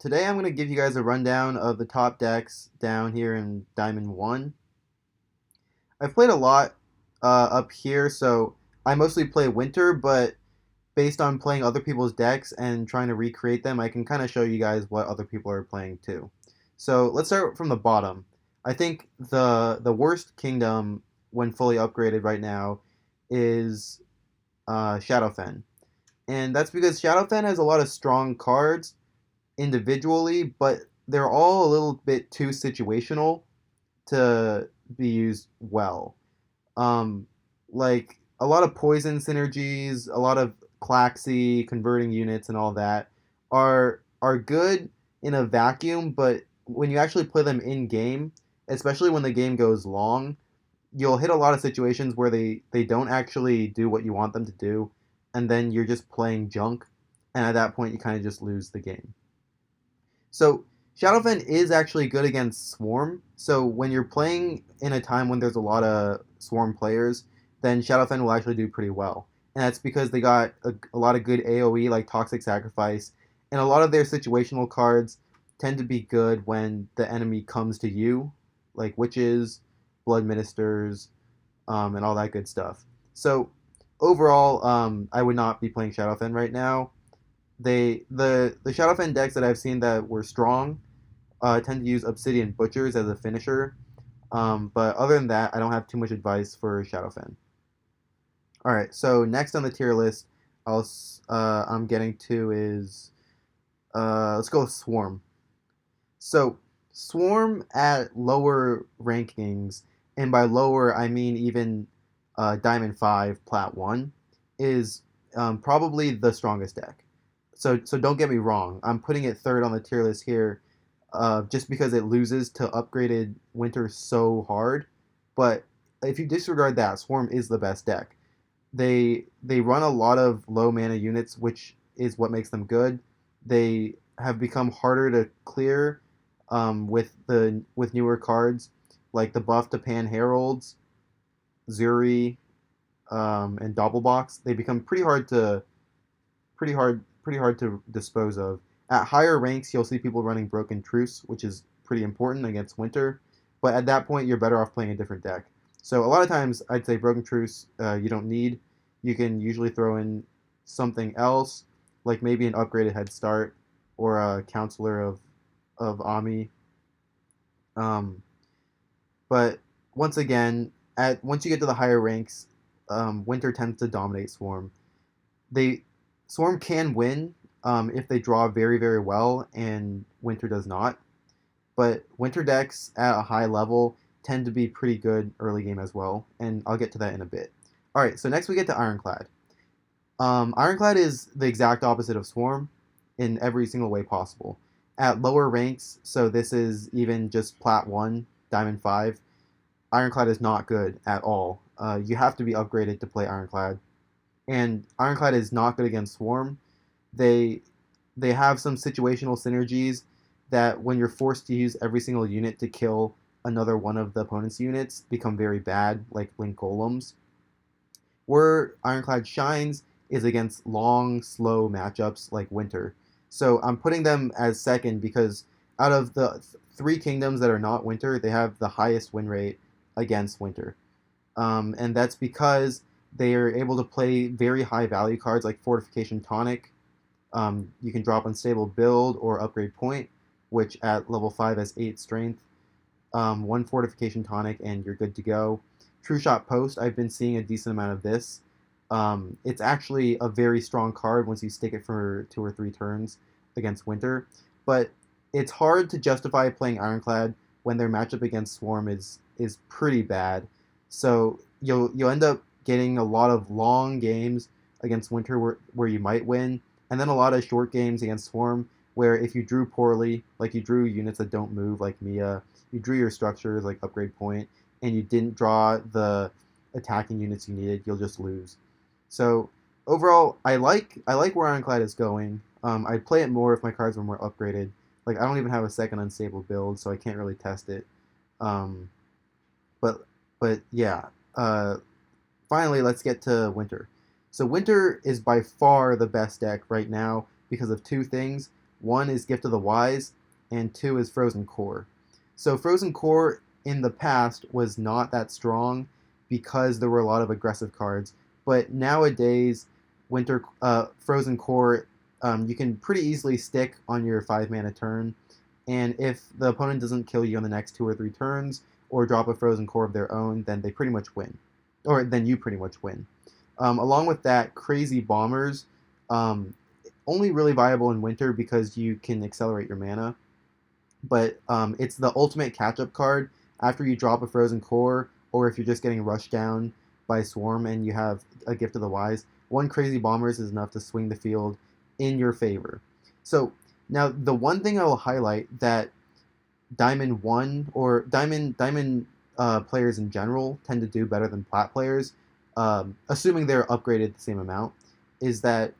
Today I'm going to give you guys a rundown of the top decks down here in Diamond 1. I've played a lot up here, so I mostly play Winter, but based on playing other people's decks and trying to recreate them, I can kind of show you guys what other people are playing too. So let's start from the bottom. I think the worst kingdom when fully upgraded right now is Shadowfen. And that's because Shadowfen has a lot of strong cards individually, but they're all a little bit too situational to be used well. Um, like a lot of poison synergies, a lot of Claxy converting units, and all that are good in a vacuum, but when you actually play them in game, especially when the game goes long, you'll hit a lot of situations where they don't actually do what you want them to do, and then you're just playing junk, and at that point you kind of just lose the game. So Shadowfen is actually good against Swarm. So when you're playing in a time when there's a lot of Swarm players, then Shadowfen will actually do pretty well. And that's because they got a lot of good AoE like Toxic Sacrifice, and a lot of their situational cards tend to be good when the enemy comes to you, like Witches, Blood Ministers, and all that good stuff. So overall, I would not be playing Shadowfen right now. The Shadowfen decks that I've seen that were strong tend to use Obsidian Butchers as a finisher. But other than that, I don't have too much advice for Shadowfen. All right, so next on the tier list, I'm getting to is let's go with Swarm. So Swarm at lower rankings, and by lower I mean even Diamond 5, Plat 1, is probably the strongest deck. So don't get me wrong. I'm putting it third on the tier list here, just because it loses to upgraded Winter so hard. But if you disregard that, Swarm is the best deck. They run a lot of low mana units, which is what makes them good. They have become harder to clear with newer cards like the buff to Pan Heralds, Zuri, and Doppelbox. They become pretty hard to dispose of. At higher ranks, you'll see people running Broken Truce, which is pretty important against Winter. But at that point, you're better off playing a different deck. So a lot of times, I'd say Broken Truce you don't need. You can usually throw in something else, like maybe an upgraded Head Start or a Counselor of Ami. Um, but once again, at once you get to the higher ranks, Winter tends to dominate Swarm. They Swarm can win if they draw very well, and Winter does not. But Winter decks at a high level tend to be pretty good early game as well, and I'll get to that in a bit. All right, so next we get to Ironclad. Ironclad is the exact opposite of Swarm in every single way possible. At lower ranks, so this is even just Plat 1, Diamond 5, Ironclad is not good at all. You have to be upgraded to play Ironclad, and Ironclad is not good against Swarm. They they have some situational synergies that when you're forced to use every single unit to kill another one of the opponent's units become very bad, like Blink Golems. Where Ironclad shines is against long, slow matchups like Winter. So I'm putting them as second because out of the three kingdoms that are not Winter, they have the highest win rate against Winter. And that's because they are able to play very high value cards like Fortification Tonic. You can drop Unstable Build or Upgrade Point, which at level 5 has 8 strength. One Fortification Tonic, and you're good to go. True Shot Post, I've been seeing a decent amount of this. It's actually a very strong card once you stick it for 2 or 3 turns against Winter, but it's hard to justify playing Ironclad when their matchup against Swarm is pretty bad. So you'll end up getting a lot of long games against Winter where you might win, and then a lot of short games against Swarm where if you drew poorly, like you drew units that don't move like Mia, you drew your structures like Upgrade Point, and you didn't draw the attacking units you needed, you'll just lose. So overall, I like where Ironclad is going. I'd play it more if my cards were more upgraded. Like I don't even have a second unstable build, so I can't really test it. Um, but but yeah. Finally, let's get to Winter. So Winter is by far the best deck right now because of two things. One is Gift of the Wise, and two is Frozen Core. So Frozen Core in the past was not that strong because there were a lot of aggressive cards, but nowadays Winter Frozen Core you can pretty easily stick on your 5 mana turn, and if the opponent doesn't kill you on the next 2 or 3 turns or drop a Frozen Core of their own, then they pretty much win, or then you pretty much win. Along with that, Crazy Bombers, only really viable in Winter because you can accelerate your mana, but it's the ultimate catch-up card after you drop a Frozen Core, or if you're just getting rushed down by Swarm and you have a Gift of the Wise. One Crazy Bombers is enough to swing the field in your favor. So now the one thing I will highlight that Diamond 1 or Diamond players in general tend to do better than Plat players, assuming they're upgraded the same amount, is that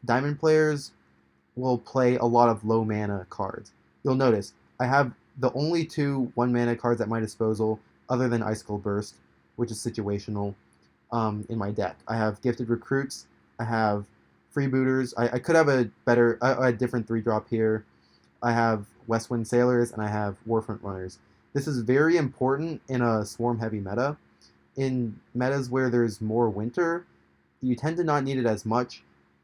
Diamond players will play a lot of low mana cards. You'll notice I have the only 2 1 mana cards at my disposal, other than Icicle Burst, which is situational, in my deck. I have Gifted Recruits, I have Freebooters. I could have a different 3-drop here. I have Westwind Sailors, and I have Warfront Runners. This is very important in a swarm-heavy meta. In metas where there's more winter, you tend to not need it as much,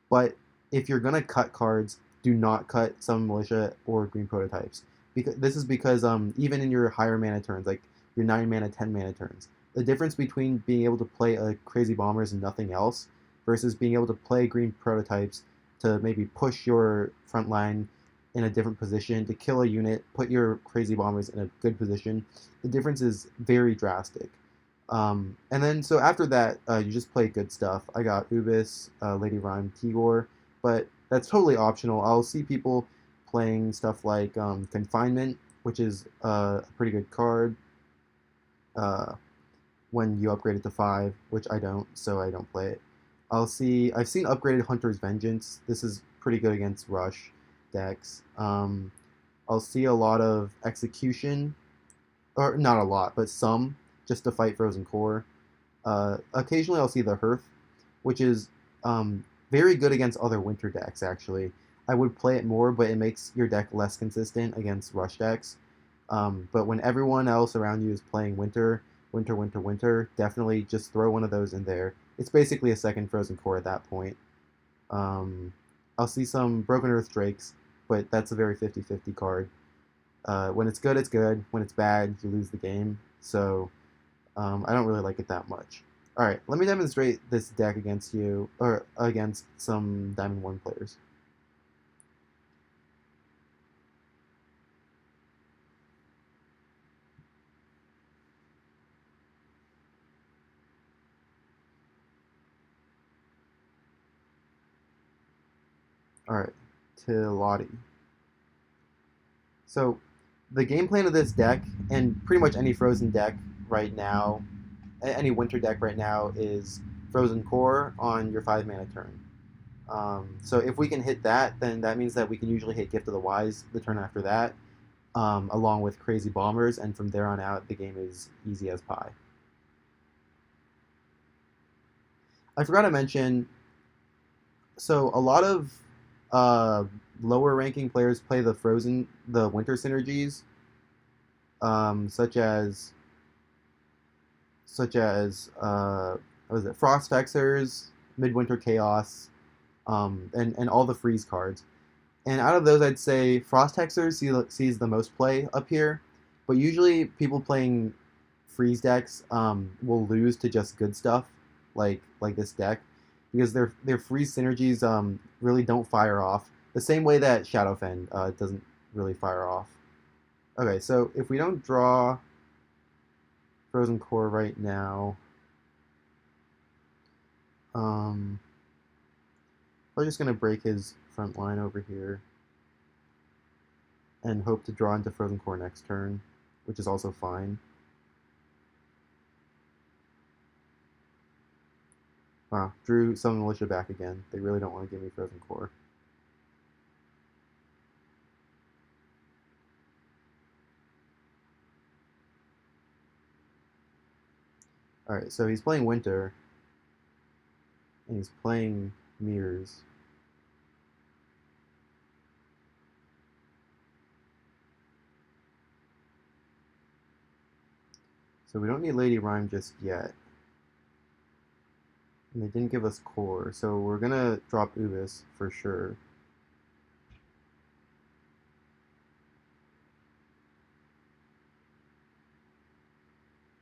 but if you're gonna cut cards, do not cut Summon Militia or Green Prototypes. Because even in your higher mana turns, like your 9 mana, 10 mana turns, the difference between being able to play a Crazy Bombers and nothing else versus being able to play Green Prototypes to maybe push your front line in a different position, to kill a unit, put your Crazy Bombers in a good position, the difference is very drastic. And then, so after that, you just play good stuff. I got Ubis, Lady Rhyme, Tigor, but that's totally optional. I'll see people playing stuff like Confinement, which is a pretty good card when you upgrade it to 5, which I don't, so I don't play it. I've seen upgraded Hunter's Vengeance. This is pretty good against Rush decks. I'll see a lot of Execution, or not a lot, but some, just to fight Frozen Core. Occasionally I'll see the Hearth, which is very good against other winter decks, actually. I would play it more, but it makes your deck less consistent against rush decks. But when everyone else around you is playing winter, definitely just throw one of those in there. It's basically a second Frozen Core at that point. I'll see some Broken Earth Drakes, but that's a very 50-50 card. When it's good, it's good. When it's bad, you lose the game. So I don't really like it that much. Alright, let me demonstrate this deck against you, or against some Diamond 1 players. Alright, Tilati. So, the game plan of this deck, and pretty much any Frozen deck right now, any winter deck right now, is Frozen Core on your 5 mana turn. So if we can hit that, then that means that we can usually hit Gift of the Wise the turn after that, along with Crazy Bombers, and from there on out, the game is easy as pie. I forgot to mention, so a lot of lower ranking players play the winter synergies, such as what was it, Frost Hexers, Midwinter Chaos, and all the freeze cards. And out of those, I'd say Frost Hexers sees the most play up here, but usually people playing freeze decks will lose to just good stuff like this deck, because their freeze synergies really don't fire off the same way that Shadowfen doesn't really fire off. Okay, so if we don't draw Frozen Core right now, we're just going to break his front line over here and hope to draw into Frozen Core next turn, which is also fine. Wow, drew Summon Militia back again. They really don't want to give me Frozen Core. Alright, so he's playing Winter, and he's playing Mirrors. So we don't need Lady Rhyme just yet. And they didn't give us core, so we're gonna drop Ubis for sure.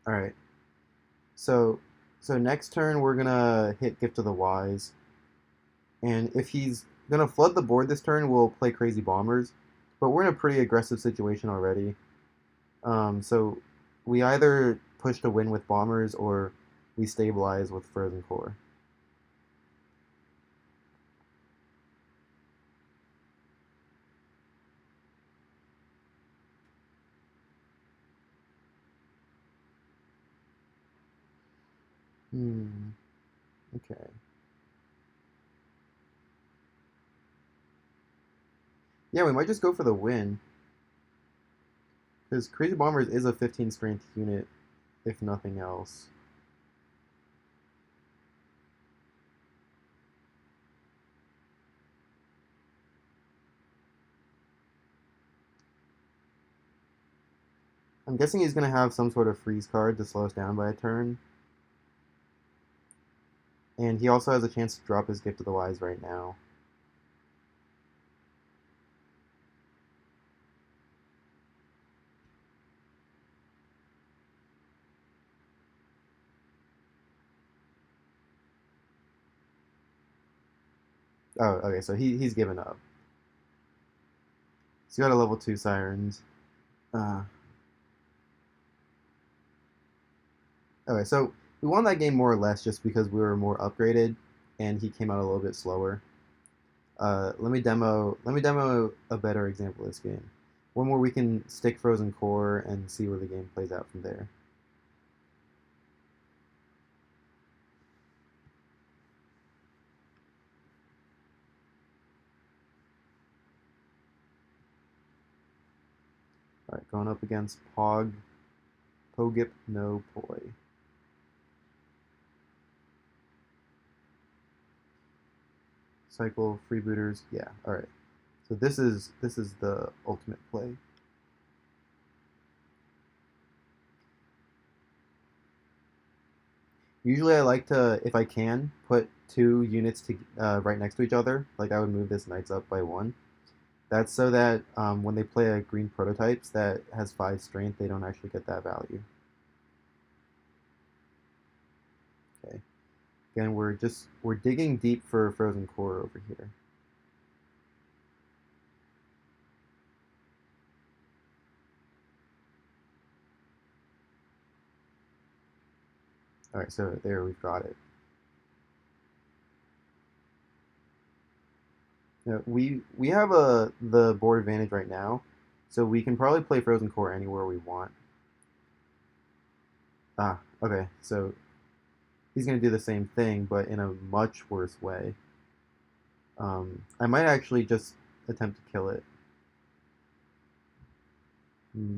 Alright. So next turn we're gonna hit Gift of the Wise. And if he's gonna flood the board this turn, we'll play Crazy Bombers. But we're in a pretty aggressive situation already. So we either push to win with Bombers or we stabilize with Frozen Core. Okay. Yeah, we might just go for the win. Because Crazy Bombers is a 15 strength unit, if nothing else. I'm guessing he's going to have some sort of freeze card to slow us down by a turn. And he also has a chance to drop his Gift of the Wise right now. Oh, okay, so he's given up. He's got a level 2 Sirens. Okay, so we won that game more or less just because we were more upgraded, and he came out a little bit slower. Let me demo a better example of this game. One where we can stick Frozen Core and see where the game plays out from there. Alright, going up against Pogip, no Poi. Cycle, freebooters, yeah, alright. So this is the ultimate play. Usually I like to, if I can, put two units right next to each other. Like I would move this Knights up by one. That's so that when they play a green prototypes that has 5 strength, they don't actually get that value. Okay. Again, we're digging deep for Frozen Core over here. All right, so there we've got it. Now, we have the board advantage right now, so we can probably play Frozen Core anywhere we want. Ah, okay, so he's gonna do the same thing, but in a much worse way. I might actually just attempt to kill it. Hmm.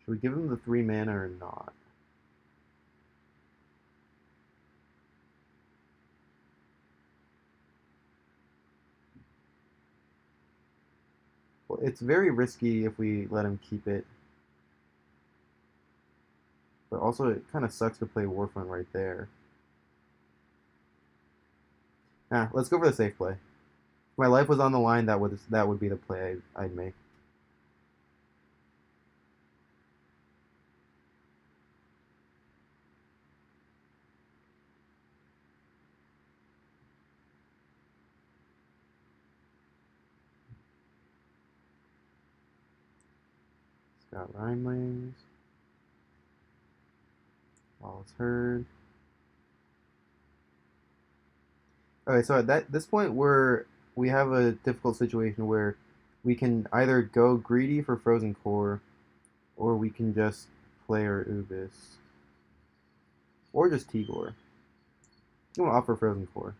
Should we give him the 3 mana or not? Well, it's very risky if we let him keep it. But also, it kind of sucks to play Warfront right there. Nah, let's go for the safe play. If my life was on the line, that would be the play I'd make. It's got Rhimelings. All is heard. Okay, so at this point we have a difficult situation where we can either go greedy for Frozen Core, or we can just play our Ubis, or just Tigor. I'm gonna offer Frozen Core.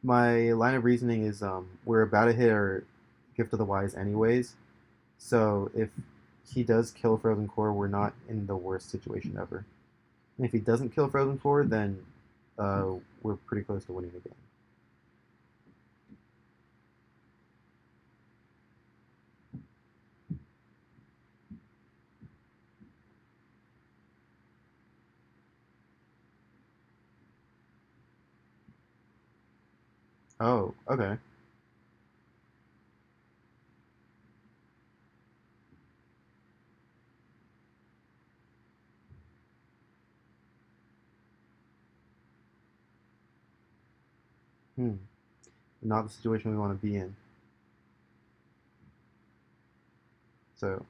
My line of reasoning is we're about to hit our Gift of the Wise anyways, so if he does kill Frozen Core, we're not in the worst situation ever. And if he doesn't kill Frozen Core, then we're pretty close to winning the game. Oh, okay. Hmm. Not the situation we want to be in. So,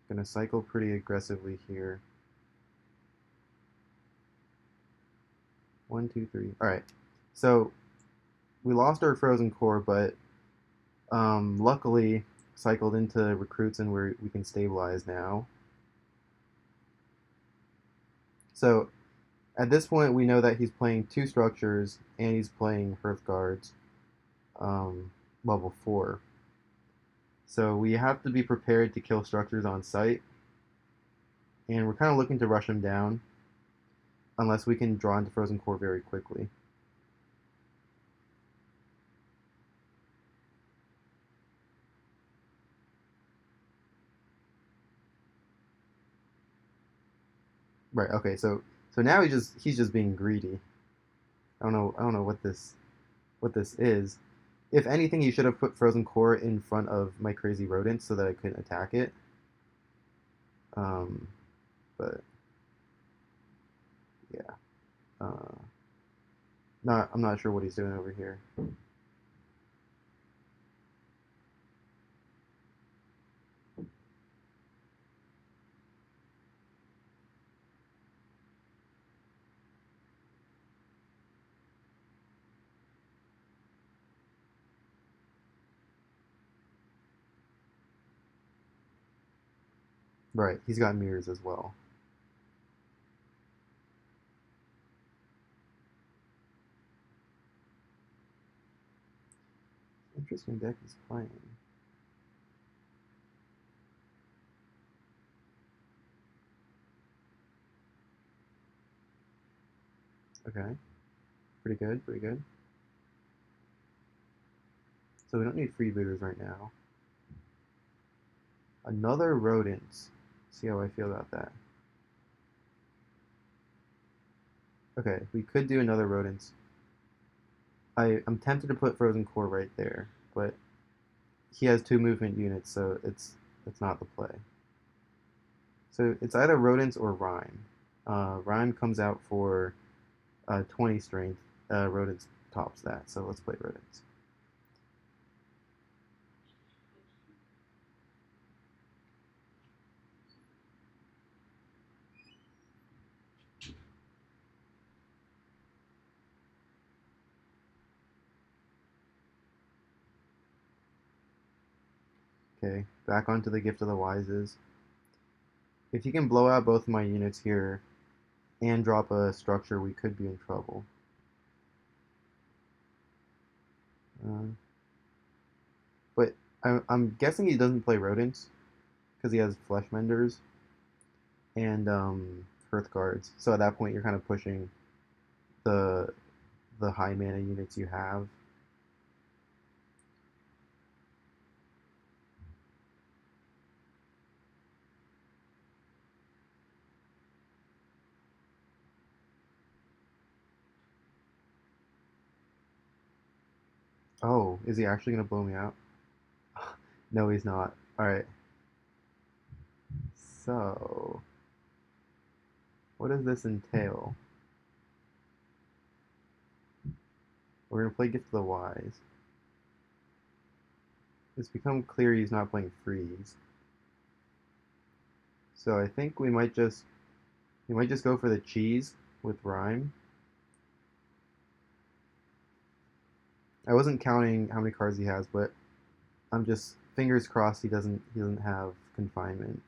gonna cycle pretty aggressively here. 1, 2, 3. All right. So we lost our frozen core, but luckily cycled into recruits and we can stabilize now. So at this point, we know that he's playing 2 structures and he's playing Hearthguards, level 4. So we have to be prepared to kill structures on sight, and we're kind of looking to rush him down unless we can draw into Frozen Core very quickly. Right. Okay. So now he's just being greedy. I don't know what this is. If anything, you should have put Frozen Core in front of my crazy rodent so that I couldn't attack it. Um, but yeah, uh, I'm not sure what he's doing over here. Right, he's got mirrors as well. Interesting deck he's playing. Okay, pretty good, pretty good. So we don't need freebooters right now. Another rodent. See how I feel about that. Okay, we could do another rodent. I'm tempted to put Frozen Core right there, but he has 2 movement units, so it's not the play. So it's either rodents or rhyme. Rhyme comes out for 20 strength. Rodents tops that, so let's play rodents. Okay, back onto the Gift of the Wises. If you can blow out both of my units here and drop a structure, we could be in trouble. Uh, but I'm guessing he doesn't play rodents because he has flesh menders and hearth guards. So at that point, you're kind of pushing the the high mana units you have. Oh, is he actually gonna blow me out? No, he's not. All right. So, what does this entail? We're gonna play Gift of the Wise. It's become clear he's not playing freeze. So I think we might just go for the cheese with rhyme. I wasn't counting how many cards he has, but I'm just fingers crossed he doesn't have confinement.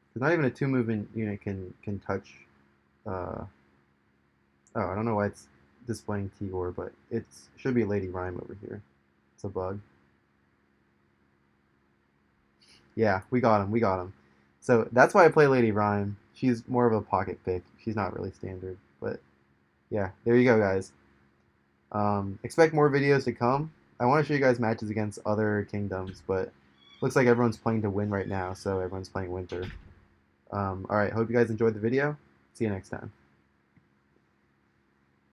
Because not even a 2 movement unit can touch. Uh, oh, I don't know why it's displaying Tigor, but it should be Lady Rhyme over here. It's a bug. Yeah, we got him. We got him. So that's why I play Lady Rhyme. She's more of a pocket pick. She's not really standard. But yeah, there you go, guys. Expect more videos to come. I want to show you guys matches against other kingdoms, but looks like everyone's playing to win right now, so everyone's playing Winter. All right, hope you guys enjoyed the video. See you next time.